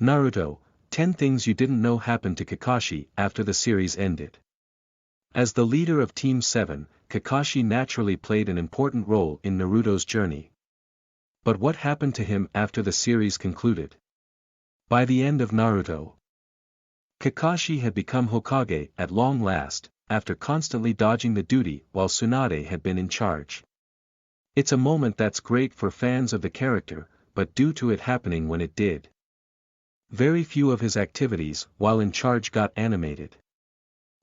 Naruto, 10 Things You Didn't Know Happened to Kakashi After the Series Ended. As the leader of Team 7, Kakashi naturally played an important role in Naruto's journey. But what happened to him after the series concluded? By the end of Naruto, Kakashi had become Hokage at long last, after constantly dodging the duty while Tsunade had been in charge. It's a moment that's great for fans of the character, but due to it happening when it did, very few of his activities while in charge got animated.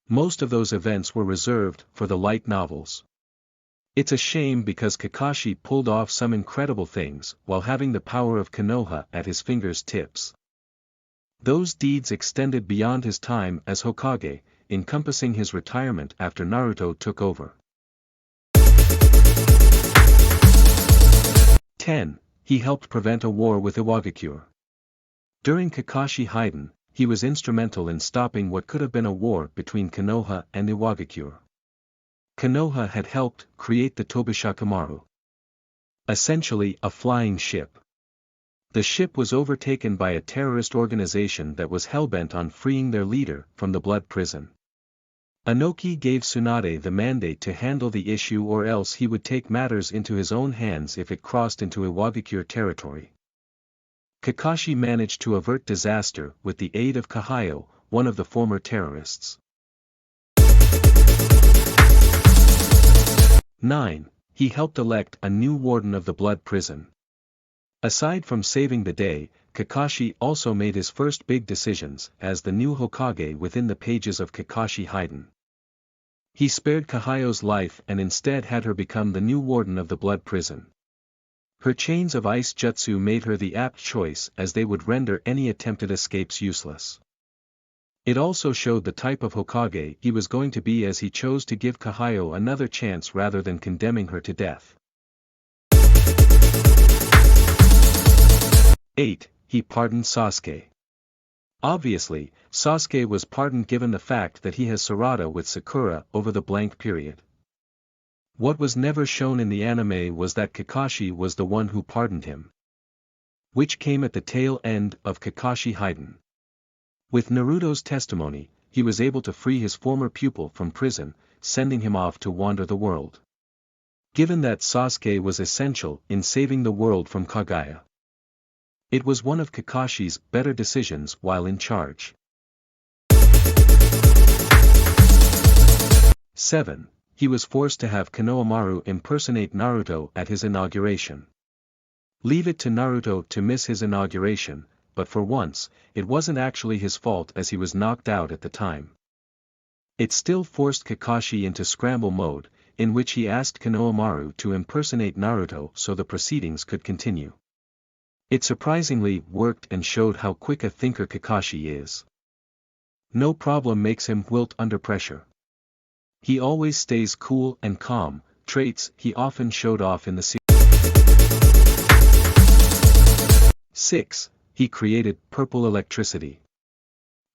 Most of those events were reserved for the light novels. It's a shame because Kakashi pulled off some incredible things while having the power of Konoha at his fingers' tips. Those deeds extended beyond his time as Hokage, encompassing his retirement after Naruto took over. 10. He helped prevent a war with Iwagakure. During Kakashi Hiden, he was instrumental in stopping what could have been a war between Konoha and Iwagakure. Konoha had helped create the Tobishakamaru, essentially a flying ship. The ship was overtaken by a terrorist organization that was hellbent on freeing their leader from the blood prison. Inoki gave Tsunade the mandate to handle the issue, or else he would take matters into his own hands if it crossed into Iwagakure territory. Kakashi managed to avert disaster with the aid of Kahayo, one of the former terrorists. 9. He helped elect a new warden of the blood prison. Aside from saving the day, Kakashi also made his first big decisions as the new Hokage within the pages of Kakashi Hiden. He spared Kahayo's life and instead had her become the new warden of the blood prison. Her chains of ice jutsu made her the apt choice, as they would render any attempted escapes useless. It also showed the type of Hokage he was going to be, as he chose to give Kahayo another chance rather than condemning her to death. 8. He pardoned Sasuke. Obviously, Sasuke was pardoned given the fact that he has Sarada with Sakura over the blank period. What was never shown in the anime was that Kakashi was the one who pardoned him, which came at the tail end of Kakashi Hiden. With Naruto's testimony, he was able to free his former pupil from prison, sending him off to wander the world. Given that Sasuke was essential in saving the world from Kaguya, it was one of Kakashi's better decisions while in charge. 7. He was forced to have Konohamaru impersonate Naruto at his inauguration. Leave it to Naruto to miss his inauguration, but for once, it wasn't actually his fault as he was knocked out at the time. It still forced Kakashi into scramble mode, in which he asked Konohamaru to impersonate Naruto so the proceedings could continue. It surprisingly worked and showed how quick a thinker Kakashi is. No problem makes him wilt under pressure. He always stays cool and calm, traits he often showed off in the series. 6. He created purple electricity.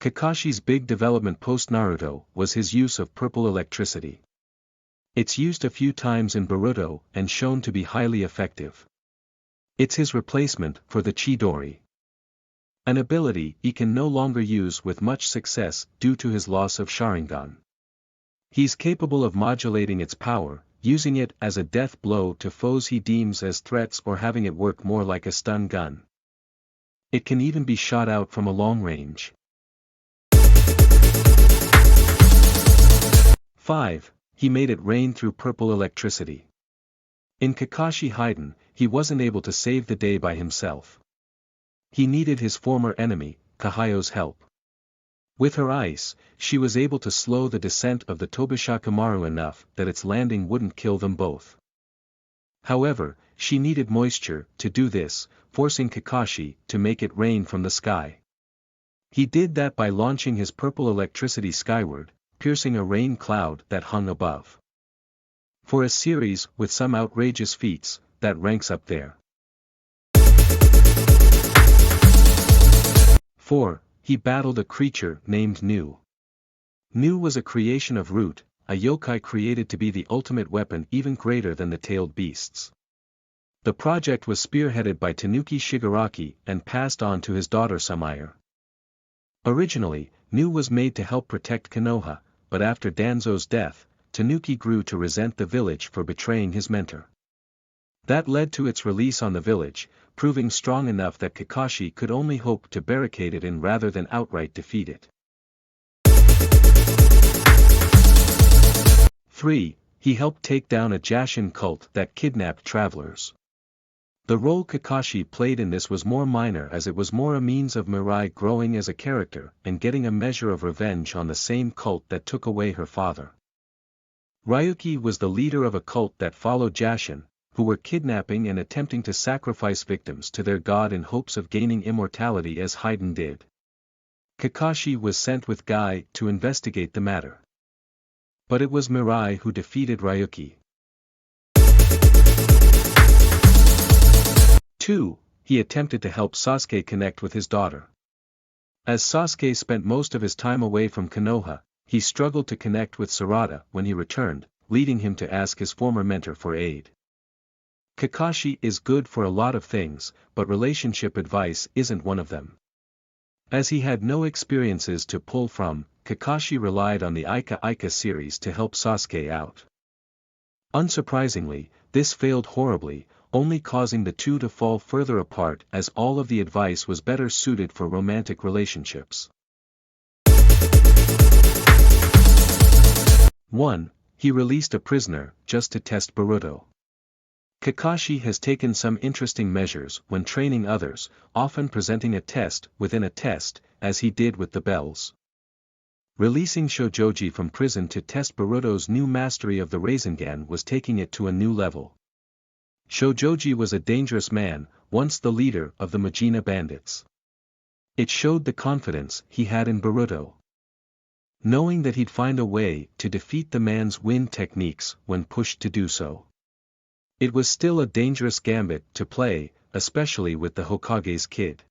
Kakashi's big development post-Naruto was his use of purple electricity. It's used a few times in Boruto and shown to be highly effective. It's his replacement for the Chidori, an ability he can no longer use with much success due to his loss of Sharingan. He's capable of modulating its power, using it as a death blow to foes he deems as threats, or having it work more like a stun gun. It can even be shot out from a long range. 5. He made it rain through purple electricity. In Kakashi Hiden, he wasn't able to save the day by himself. He needed his former enemy, Kahayo's help. With her ice, she was able to slow the descent of the Tobishakamaru enough that its landing wouldn't kill them both. However, she needed moisture to do this, forcing Kakashi to make it rain from the sky. He did that by launching his purple electricity skyward, piercing a rain cloud that hung above. For a series with some outrageous feats, that ranks up there. 4. He battled a creature named Nu. Nu was a creation of Root, a yokai created to be the ultimate weapon, even greater than the tailed beasts. The project was spearheaded by Tanuki Shigaraki and passed on to his daughter Samaire. Originally, Nu was made to help protect Konoha, but after Danzo's death, Tanuki grew to resent the village for betraying his mentor. That led to its release on the village, proving strong enough that Kakashi could only hope to barricade it in rather than outright defeat it. 3. He helped take down a Jashin cult that kidnapped travelers. The role Kakashi played in this was more minor, as it was more a means of Mirai growing as a character and getting a measure of revenge on the same cult that took away her father. Ryuki was the leader of a cult that followed Jashin, who were kidnapping and attempting to sacrifice victims to their god in hopes of gaining immortality as Haiden did. Kakashi was sent with Guy to investigate the matter. But it was Mirai who defeated Ryuki. 2. He attempted to help Sasuke connect with his daughter. As Sasuke spent most of his time away from Konoha, he struggled to connect with Sarada when he returned, leading him to ask his former mentor for aid. Kakashi is good for a lot of things, but relationship advice isn't one of them. As he had no experiences to pull from, Kakashi relied on the Ika Ika series to help Sasuke out. Unsurprisingly, this failed horribly, only causing the two to fall further apart as all of the advice was better suited for romantic relationships. 1. He released a prisoner just to test Boruto. Kakashi has taken some interesting measures when training others, often presenting a test within a test, as he did with the bells. Releasing Shojoji from prison to test Boruto's new mastery of the Rasengan was taking it to a new level. Shojoji was a dangerous man, once the leader of the Majina bandits. It showed the confidence he had in Boruto. Knowing that he'd find a way to defeat the man's wind techniques when pushed to do so. It was still a dangerous gambit to play, especially with the Hokage's kid.